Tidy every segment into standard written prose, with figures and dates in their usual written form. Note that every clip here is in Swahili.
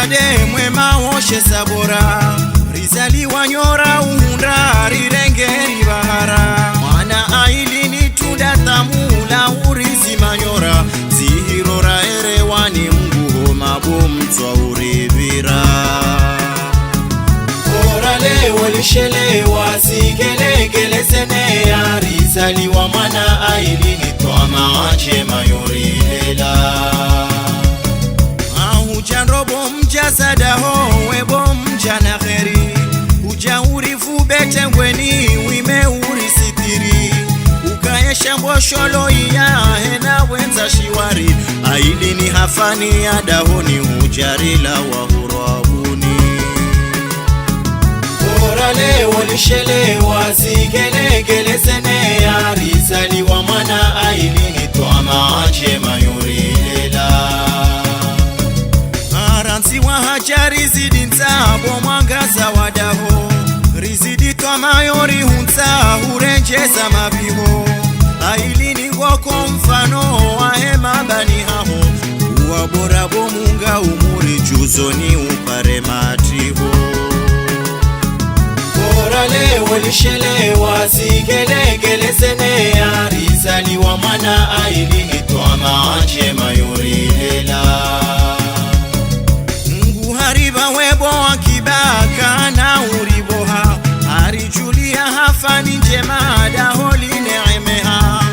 Muhammade mwema woshe sabora rizali wanyora uhunda rirengeri bahara mwana ailini tunda tamula urizi manyora zihirora erewani mguho mabomzwa urivira orale walishelewa zigelegele senea rizali wa mwana ailini toa maache mayori lela Robo mja sadaho webo mja na kheri uja urifu bete ngweni wime urisitiri ukaesha mbosholo iya hena wenza shiwari aili ni hafani ya dahoni ujarila wa hurabuni orale walishelewa zigelegele senea rizali wa mwana aili ni toa maache mayuri lela Aranzi wa hajari zidi nzabo mwangaza wadaho rizidi twa mayori hunza hurenjeza mabiho ailini ngoko mfano wa hema bani haho uwabora bomunga umuri juzoni upare matiho orale walishelewa zigelegele senea rizali wa mwana ailini twa maache mayori lela hariba webo wakibaka na uriboha harijulia hafani njema daholi neemeha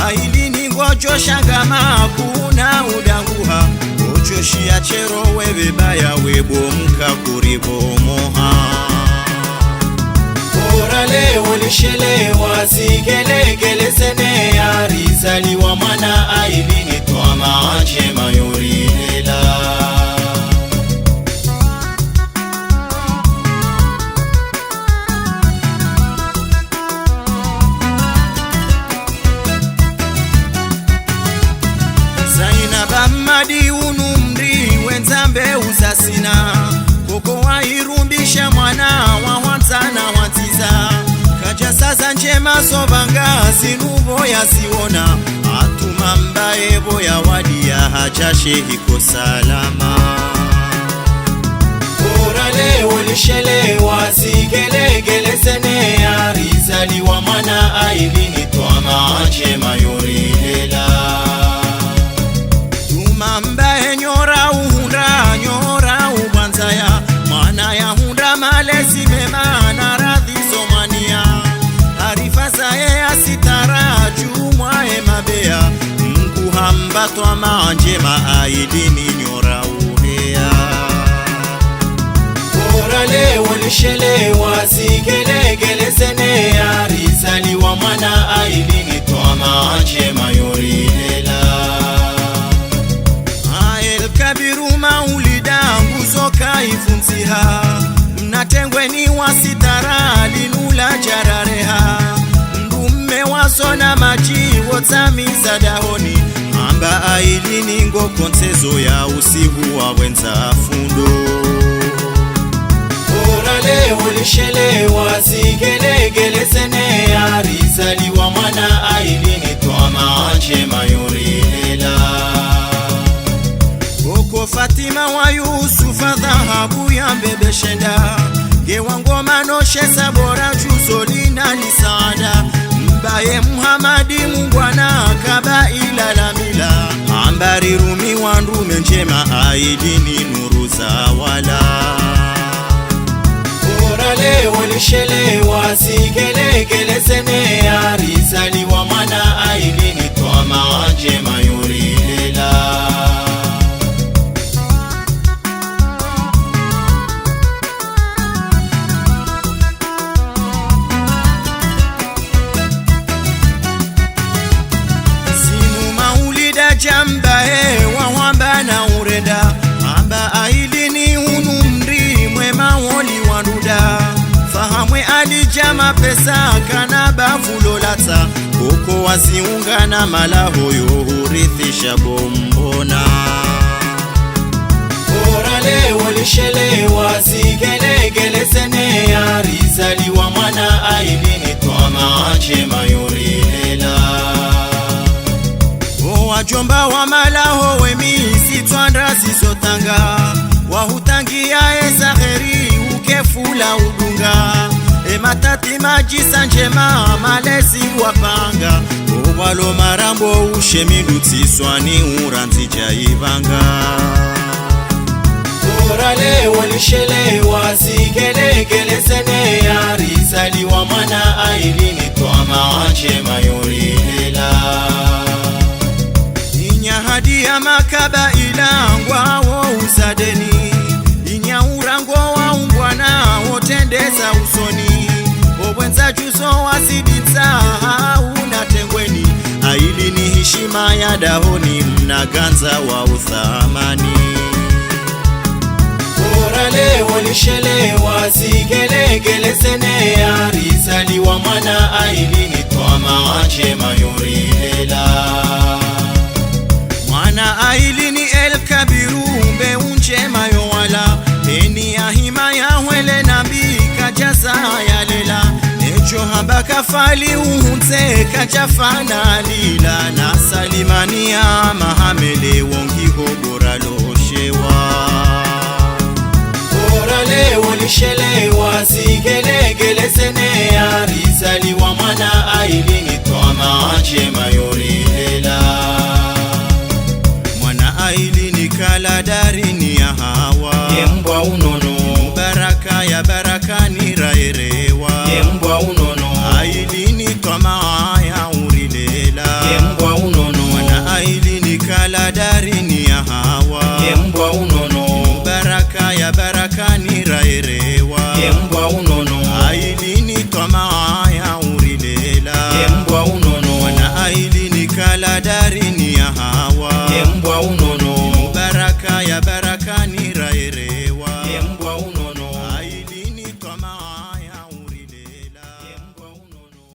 ailini ngojo shangama kuna udanguha ojoshia chero webe baya webo mka kuribo moha orale walishelewa zigelegele senea rizali wa mwana ailini toa maache mayori lela Madi unumri wenzambe uzasina koko wairumbisha mwana wa wanzana wantiza kaja sasa njema sobanga sinubo ya siona atuma mbae boya wadia hajashe hiko salama orale walishelewa zigelegele senea rizali wa mwana ailini toa maache mayori lela Mamba nyora ubanzaya mwana ya hunda malezi mema na radhi somania arifa saye asitara jumwa emabea Mungu hambatwa manjema aidini nyora uhea orale walishelewa zigelegele senea rizali wa mwana aidini toa maache mayori lela Kabiru maulida nguzoka ifunziha mnatengwe ni wasitara linula jarareha ndumme wasona maji wotamiza dahoni amba ailini ngo konsezo ya usihu wa wenza fundo orale walishelewa zigelegele senea rizali wa mwana ailini toa maache mayori lela Fatima wa Yusufa dhahabu ya mbebeshenda Gewa ngoma noshe sabora juzolina lisada Mbaye Muhammadi mungwana kabaila la mila Ambari rumi wandume njema aidini nuru za wala Orale walishelewa zigelegele senea rizali wa mwana aidini toa maache mayori lela Jamba wa wamba na ureda amba ailini unumri mwema woli wanuda fahamwe alijama pesa kana bavulolata koko wasiunga na malahoyo hurithisha bombona orale walishelewa zigelegele senea rizali wa mwana ailini toa maache mayori lela wajomba wa malaho wemi sitwandra zisotanga wahutanga ula udunga matati majisa njema malezi wapanga obalo marambo ushemindutsi uranzi jaibanga Orale walishelewa sigelekele sene arizali wa mwana ailini twama wanje mayorilela Inya hadi ya makaba ilangwa wo uzadeni Inya urango wa umbwana wotendeza usoni Obwenza juzo wazidinza unatengweni Ailini hishima ya dahoni mnaganza wa uthamani Orale walishelewa sigelekele sene arizali wa mwana ailini twama wanje mayorilela Mwana ailini el kabiru mbe unje mayowala Eni ahima ya wele nabi kajaza ya lela Nejo habaka fali uhunze kajafana lila Na salimania mahamele wongi hobora loshewa Orale walishelewa sigelekele sene arizali wa mwana ailini